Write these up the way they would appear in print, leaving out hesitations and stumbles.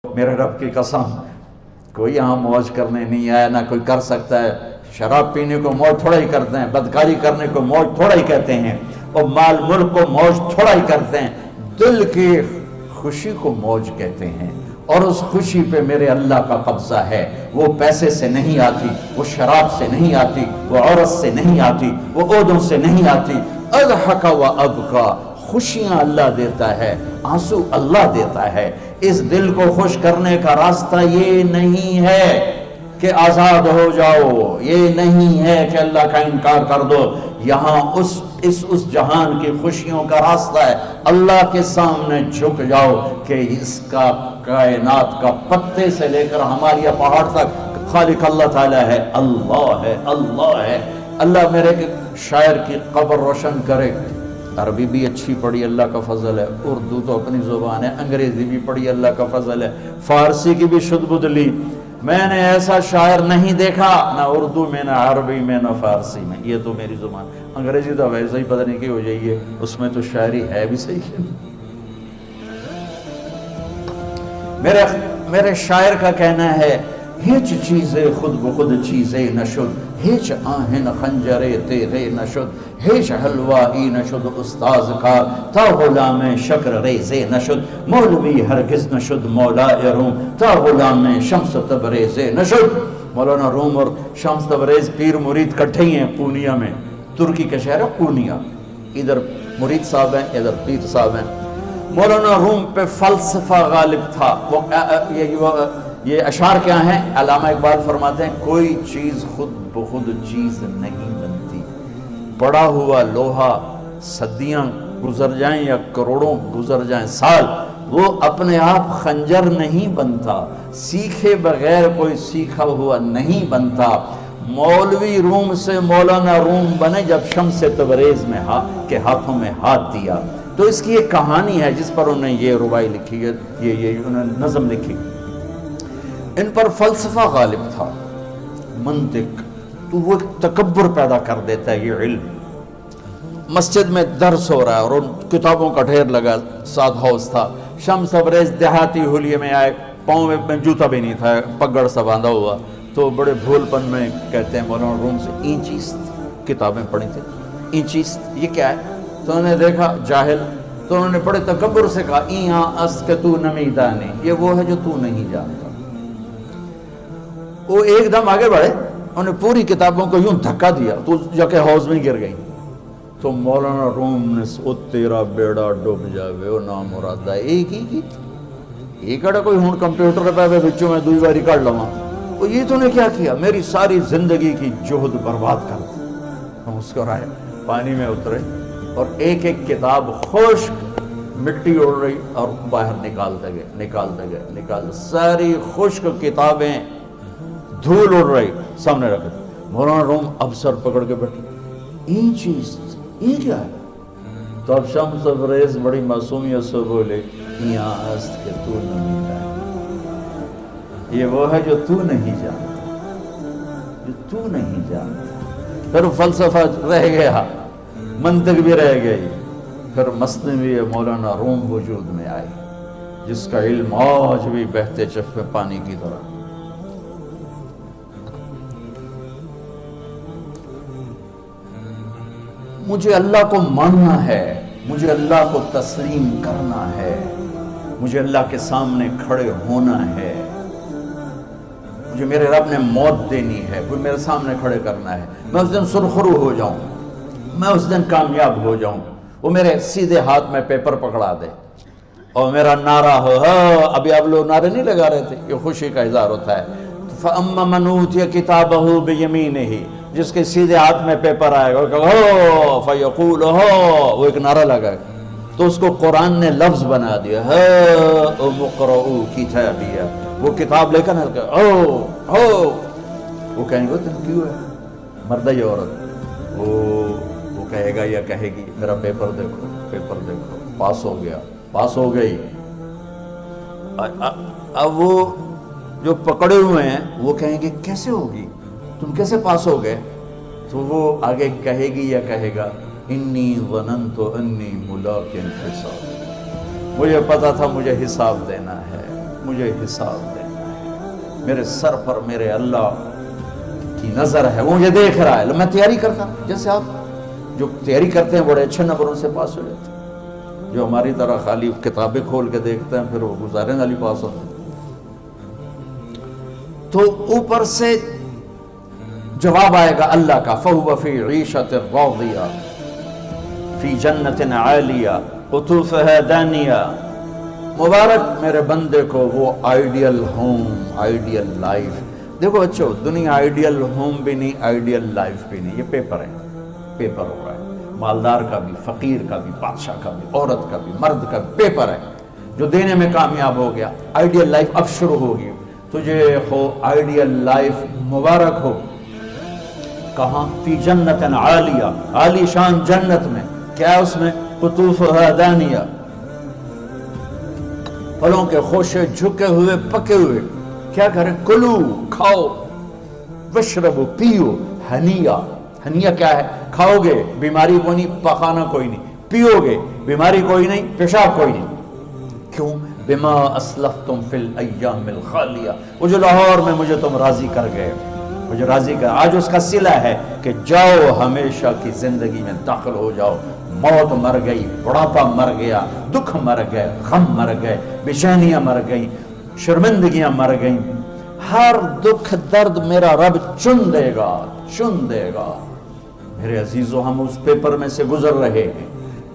میرے رب کی قسم کوئی یہاں موج کرنے نہیں آیا، نہ کوئی کر سکتا ہے۔ شراب پینے کو موج تھوڑا ہی کرتے ہیں، بدکاری کرنے کو موج تھوڑا ہی کہتے ہیں، اور مال ملک کو موج تھوڑا ہی کرتے ہیں۔ دل کی خوشی کو موج کہتے ہیں، اور اس خوشی پہ میرے اللہ کا قبضہ ہے۔ وہ پیسے سے نہیں آتی، وہ شراب سے نہیں آتی، وہ عورت سے نہیں آتی، وہ عہدوں سے نہیں آتی۔ اضحک و ابکا، خوشیاں اللہ دیتا ہے، آنسو اللہ دیتا ہے۔ اس دل کو خوش کرنے کا راستہ یہ نہیں ہے کہ آزاد ہو جاؤ، یہ نہیں ہے کہ اللہ کا انکار کر دو۔ یہاں اس جہان کی خوشیوں کا راستہ ہے، اللہ کے سامنے جھک جاؤ کہ اس کا کائنات کا پتے سے لے کر ہمارے پہاڑ تک خالق اللہ تعالیٰ ہے، اللہ ہے، اللہ ہے۔ اللہ میرے شاعر کی قبر روشن کرے۔ عربی بھی اچھی پڑھی، اللہ کا فضل ہے، اردو تو اپنی زبان ہے، انگریزی بھی پڑھی، اللہ کا فضل ہے، فارسی کی بھی شد بد لی۔ میں نے ایسا شاعر نہیں دیکھا، نہ اردو میں، نہ عربی میں، نہ فارسی میں۔ یہ تو میری زبان، انگریزی تو ویسے ہی پتہ نہیں کی ہو جائیے، اس میں تو شاعری ہے بھی صحیح ہے۔ میرے شاعر کا کہنا ہے، ہیچ چیزیں خود بخود چیزیں نشد، ہیچ آہن خنجرے تیرے نشد، ہیچ حلوائی نشد استاذ کا، تا غلام شکر ریزے نشد، مولوی ہرگز نشد مولا روم، تا غلام شمس تبریز نشد۔ مولانا روم اور شمس تبریز پیر مرید کٹھے ہی ہیں پونیا میں، ترکی کا شہر ہے پونیا، ادھر مرید صاحب ہیں، ادھر پیر صاحب ہیں۔ مولانا روم پہ فلسفہ غالب تھا۔ یہ اشعار کیا ہیں؟ علامہ اقبال فرماتے ہیں، کوئی چیز خود بخود چیز نہیں بنتی، پڑا ہوا لوہا صدیاں گزر جائیں یا کروڑوں گزر جائیں سال، وہ اپنے آپ خنجر نہیں بنتا، سیکھے بغیر کوئی سیکھا ہوا نہیں بنتا۔ مولوی روم سے مولانا روم بنے جب شمس تبریز میں کے ہاتھوں میں ہاتھ دیا۔ تو اس کی ایک کہانی ہے جس پر انہوں نے یہ ربائی لکھی ہے، یہ انہوں نے نظم لکھی۔ ان پر فلسفہ غالب تھا، منطق، تو وہ تکبر پیدا کر دیتا ہے یہ علم۔ مسجد میں درس ہو رہا ہے اور ان کتابوں کا ڈھیر لگا، ساتھ ہاؤس تھا۔ شمس تبریز دیہاتی حلیے میں آئے، پاؤں میں جوتا بھی نہیں تھا، پگڑ سا باندھا ہوا، تو بڑے بھول پن میں کہتے ہیں مولانا روم سے، اینچیست کتابیں پڑھی تھیں، اینچیست یہ کیا ہے؟ تو انہوں نے دیکھا جاہل، تو انہوں نے بڑے تکبر سے کہا، ایہاں است کہ تو نمیدانی، یہ وہ ہے جو تو نہیں جانتا۔ وہ ایک دم آگے بڑھے، انہوں نے پوری کتابوں کو یوں دھکا دیا تو جا کے حوض میں گر گئی۔ تو مولانا روم نے او تیرا بیڑا ڈوب جاوے او نام مرادہ ایک ہی کی ایک اڑا کوئی ہون کمپیوٹر پہ بچوں میں دوئی باری کر لواں، وہ یہ تو نے کیا کیا، میری ساری زندگی کی جہد برباد کر دی۔ ہم اس کو رائے پانی میں اترے اور ایک ایک کتاب خشک مٹی اڑ رہی اور باہر نکالتے گئے، ساری خشک کتابیں دھول اڑ رہی سامنے رکھ دی۔ مولانا روم اب سر پکڑ کے بیٹھے، این چیز یہ کیا ہے؟ تو اب شمس تبریز بڑی معصومیت سے بولے، یہاں است کہ تو نہیں جانتا، یہ وہ ہے جو تو نہیں جانتا، جو تو نہیں جانتا۔ پھر فلسفہ رہ گیا، منطق بھی رہ گئی، پھر مثنوی مولانا روم وجود میں آئی، جس کا علم آج بھی بہتے چشمے پانی کی طرح۔ مجھے اللہ کو ماننا ہے، مجھے اللہ کو تسلیم کرنا ہے، مجھے اللہ کے سامنے کھڑے ہونا ہے، مجھے میرے رب نے موت دینی ہے، کوئی میرے سامنے کھڑے کرنا ہے، میں اس دن سرخرو ہو جاؤں، میں اس دن کامیاب ہو جاؤں، وہ میرے سیدھے ہاتھ میں پیپر پکڑا دے اور میرا نعرہ ہو۔ ابھی آپ لوگ نعرے نہیں لگا رہے تھے، یہ خوشی کا اظہار ہوتا ہے۔ فَأَمَّا مَنْ أُوتِيَ كِتَابَهُ بِيَمِينِهِ، جس کے سیدھے ہاتھ میں پیپر آئے گا، فَيَقُولُ وہ ایک نعرہ لگائے، تو اس کو قرآن نے لفظ بنا دیا، اقرؤوا کتابیہ، وہ کتاب لے کر وہ کہیں گے تم کیوں ہے مرد یا عورت، وہ کہے گا یا کہے گی میرا پیپر دیکھو، پیپر دیکھو، پاس ہو گیا، پاس ہو گئی۔ اب وہ جو پکڑے ہوئے ہیں وہ کہیں گے کیسے ہوگی، تم کیسے پاس ہو گئے؟ تو وہ آگے کہے گی یا کہے گا، انی ظننت انی ملاق حساب، مجھے پتا تھا مجھے حساب دینا ہے، مجھے حساب دینا ہے، میرے سر پر میرے اللہ کی نظر ہے، وہ مجھے دیکھ رہا ہے. میں تیاری کرتا ہوں، جیسے آپ جو تیاری کرتے ہیں بڑے اچھے نمبروں سے پاس ہو جاتے ہیں، جو ہماری طرح خالی کتابیں کھول کے دیکھتے ہیں پھر وہ گزارے والی پاس ہوتے ہیں. تو اوپر سے جواب آئے گا اللہ کا، فَهُوَ فِي عِيشَةٍ رَاضِيَةٍ فِي جَنَّةٍ عَالِيَةٍ قُطُوفُهَا دَانِيَةٌ. مبارک میرے بندے کو وہ آئیڈیل ہوم، آئیڈیل لائف. دیکھو بچوں، دنیا آئیڈیل ہوم بھی نہیں، آئیڈیل لائف بھی نہیں، یہ پیپر ہے، پیپر ہو رہا ہے. مالدار کا بھی، فقیر کا بھی، بادشاہ کا بھی، عورت کا بھی، مرد کا بھی پیپر ہے. جو دینے میں کامیاب ہو گیا، آئیڈیل لائف اب شروع ہوگی. تجھے ہو آئیڈیل لائف مبارک ہو. کہاں؟ فی جنت عالیہ، عالی شان جنت میں. کیا اس میں؟ قطوفہا دانیہ، پھلوں کے خوشے جھکے ہوئے پکے ہوئے. کیا کریں؟ کلو، کھاؤ، وشربو، پیو، ہنیا. ہنیا کیا ہے؟ کھاؤ گے بیماری کوئی نہیں، پخانا کوئی نہیں. پیو گے بیماری کوئی نہیں، پیشاب کوئی نہیں. کیوں؟ بما اسلفتم فی الایام الخالیہ. وہ جو لاہور میں مجھے تم راضی کر گئے، مجھے راضی کر، آج اس کا صلہ ہے کہ جاؤ ہمیشہ کی زندگی میں داخل ہو جاؤ. موت مر گئی، بڑھاپا مر گیا، دکھ مر گئے، غم مر گئے، بے چینیاں مر گئیں، شرمندگیاں مر گئیں. ہر دکھ درد میرا رب چن دے گا، چن دے گا. میرے عزیزو، ہم اس پیپر میں سے گزر رہے ہیں.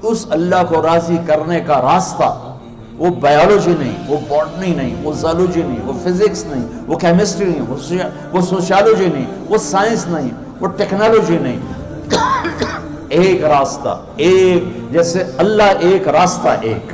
اس اللہ کو راضی کرنے کا راستہ وہ بایولوجی نہیں، وہ باٹنی نہیں، وہ زالوجی نہیں، وہ فزکس نہیں، وہ کیمسٹری نہیں، وہ سوشیالوجی نہیں، وہ سائنس نہیں، وہ ٹیکنالوجی نہیں. ایک راستہ، ایک، جیسے اللہ ایک، راستہ ایک.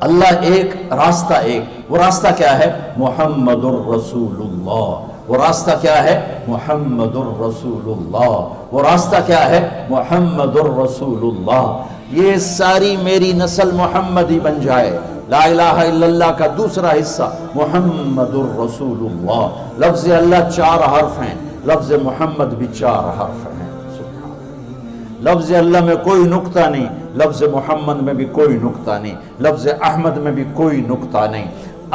اللہ ایک، راستہ ایک. وہ راستہ کیا ہے؟ محمد الرسول اللہ. وہ راستہ کیا ہے؟ محمد الرسول اللہ. وہ راستہ کیا ہے؟ محمد الرسول اللہ. یہ ساری میری نسل محمدی بن جائے. لا الہ الا اللہ کا دوسرا حصہ محمد الرسول اللہ. لفظ اللہ 4 حرف ہیں، لفظ محمد بھی 4 حرف ہیں. لفظ اللہ میں کوئی نقطہ نہیں، لفظ محمد میں بھی کوئی نقطہ نہیں، لفظ احمد میں بھی کوئی نقطہ نہیں.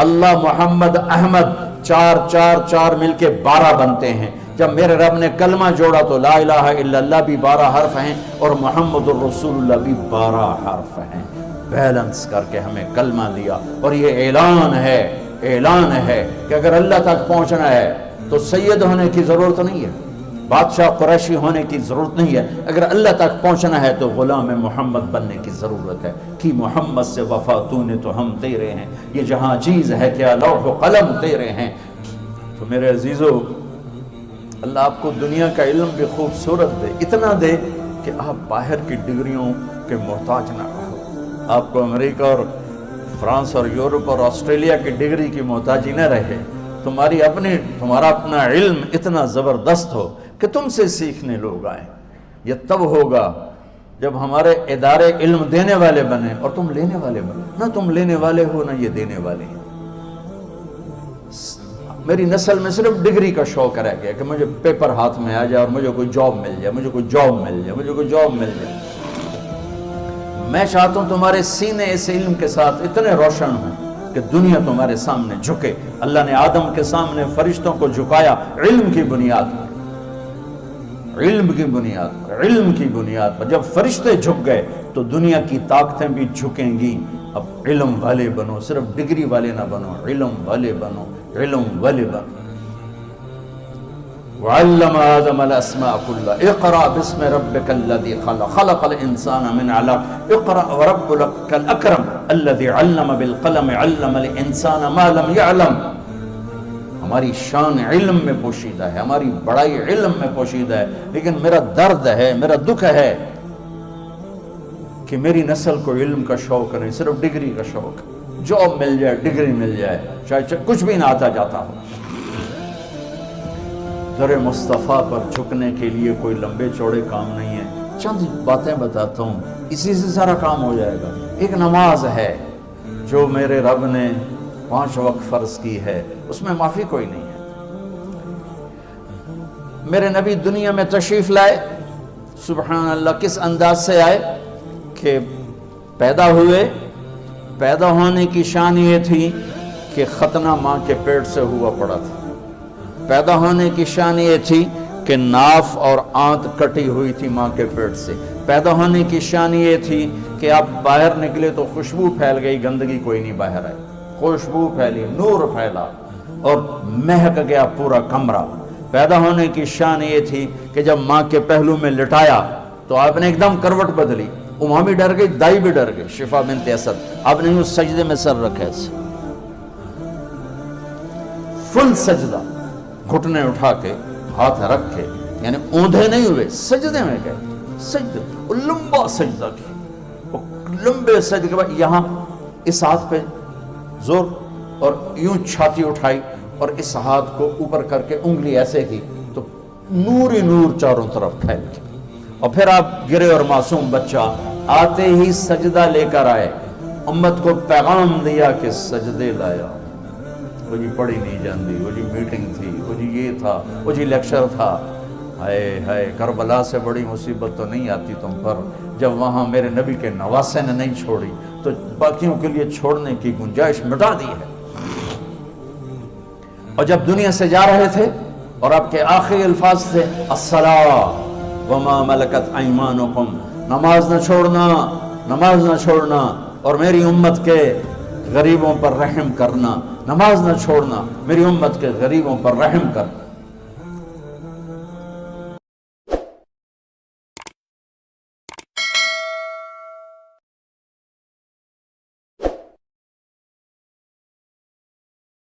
اللہ، محمد، احمد، 4 4 4 مل کے 12 بنتے ہیں. جب میرے رب نے کلمہ جوڑا تو لا الہ الا اللہ بھی 12 حرف ہیں اور محمد الرسول اللہ بھی 12 حرف ہیں. بیلنس کر کے ہمیں کلمہ دیا. اور یہ اعلان ہے، اعلان ہے کہ اگر اللہ تک پہنچنا ہے تو سید ہونے کی ضرورت نہیں ہے، بادشاہ قریشی ہونے کی ضرورت نہیں ہے. اگر اللہ تک پہنچنا ہے تو غلام محمد بننے کی ضرورت ہے. کہ محمد سے وفا تو نے تو ہم تیرے ہیں، یہ جہاں چیز ہے کیا لوح و قلم تیرے ہیں. تو میرے عزیزو، اللہ آپ کو دنیا کا علم بھی خوبصورت دے، اتنا دے کہ آپ باہر کی ڈگریوں کے محتاج نہ رہو. آپ کو امریکہ اور فرانس اور یورپ اور آسٹریلیا کی ڈگری کی محتاجی نہ رہے. تمہارا اپنا علم اتنا زبردست ہو کہ تم سے سیکھنے لوگ آئیں. یہ تب ہوگا جب ہمارے ادارے علم دینے والے بنے اور تم لینے والے بنے. نہ تم لینے والے ہو، نہ یہ دینے والے ہیں. میری نسل میں صرف ڈگری کا شوق رہ گیا کہ مجھے پیپر ہاتھ میں آ جائے اور مجھے کوئی جاب مل جائے، مجھے کوئی جاب مل جائے، مجھے کوئی جاب مل جائے. میں چاہتا ہوں تمہارے سینے اس علم کے ساتھ اتنے روشن ہوں کہ دنیا تمہارے سامنے جھکے. اللہ نے آدم کے سامنے فرشتوں کو جھکایا علم کی بنیاد پر، علم کی بنیاد پر، علم کی بنیاد پر. جب فرشتے جھک گئے تو دنیا کی طاقتیں بھی جھکیں گی. اب علم والے بنو، صرف ڈگری والے نہ بنو، علم والے بنو، علم والے بنو. وعلم آدم الاسماء كلها اقرأ باسم ربك الذي خلق خلق الانسان من علق اقرأ وربك الاكرم الذي علم بالقلم علم الانسان ما لم يعلم. ہماری شان علم میں پوشیدہ ہے، ہماری بڑائی علم میں پوشیدہ ہے. لیکن میرا درد ہے، میرا دکھ ہے کہ میری نسل کو علم کا شوق نہیں، صرف ڈگری کا شوق. جاب مل جائے، ڈگری مل جائے، چاہے کچھ بھی نہ آتا جاتا ہو. در مصطفیٰ پر جھکنے کے لیے کوئی لمبے چوڑے کام نہیں ہے. چند باتیں بتاتا ہوں، اسی سے سارا کام ہو جائے گا. ایک نماز ہے جو میرے رب نے 5 وقت فرض کی ہے، اس میں معافی کوئی نہیں ہے. میرے نبی دنیا میں تشریف لائے، سبحان اللہ، کس انداز سے آئے کہ پیدا ہوئے. پیدا ہونے کی شان یہ تھی کہ ختنہ ماں کے پیٹ سے ہوا پڑا تھا۔ پیدا ہونے کی شان یہ تھی کہ ناف اور آنت کٹی ہوئی تھی ماں کے پیٹ سے۔ پیدا ہونے کی شان یہ تھی کہ آپ باہر نکلے تو خوشبو پھیل گئی، گندگی کوئی نہیں باہر آئی، خوشبو پھیلی، نور پھیلا اور مہک گیا پورا کمرہ۔ پیدا ہونے کی شان یہ تھی کہ جب ماں کے پہلو میں لٹایا تو آپ نے ایک دم کروٹ بدلی، ماں بھی ڈر گئی، دائی بھی ڈر گئی، شفا بنت اسد۔ آپ نے اس سجدے میں سر رکھا ایسے فل سجدہ، گھٹنے اٹھا کے ہاتھ رکھ کے، یعنی اوندھے نہیں ہوئے، سجدے میں گئے، سجدے، وہ لمبا سجدہ کیا، وہ لمبے سجدے کے بعد یہاں اس ہاتھ پہ زور اور یوں چھاتی اٹھائی اور اس ہاتھ کو اوپر کر کے انگلی ایسے کی تو نور ہی نور چاروں طرف پھیل گیا۔ اور پھر آپ گرے اور معصوم بچہ آتے ہی سجدہ لے کر آئے، امت کو پیغام دیا کہ سجدے لایا۔ وہ جی پڑھی نہیں جاندی، وہ جی میٹنگ تھی، وہ جی یہ تھا، وہ جی لیکچر تھا۔ ہائے ہائے، کربلا سے بڑی مصیبت تو نہیں آتی تم پر جب وہاں میرے نبی کے نواسے نے نہیں چھوڑی تو باقیوں کے لیے چھوڑنے کی گنجائش مٹا دی ہے۔ اور جب دنیا سے جا رہے تھے اور آپ کے آخری الفاظ تھے الصلاۃ وما ملکت ایمانکم، نماز نہ چھوڑنا، نماز نہ چھوڑنا، اور میری امت کے غریبوں پر رحم کرنا، نماز نہ چھوڑنا، میری امت کے غریبوں پر رحم کر۔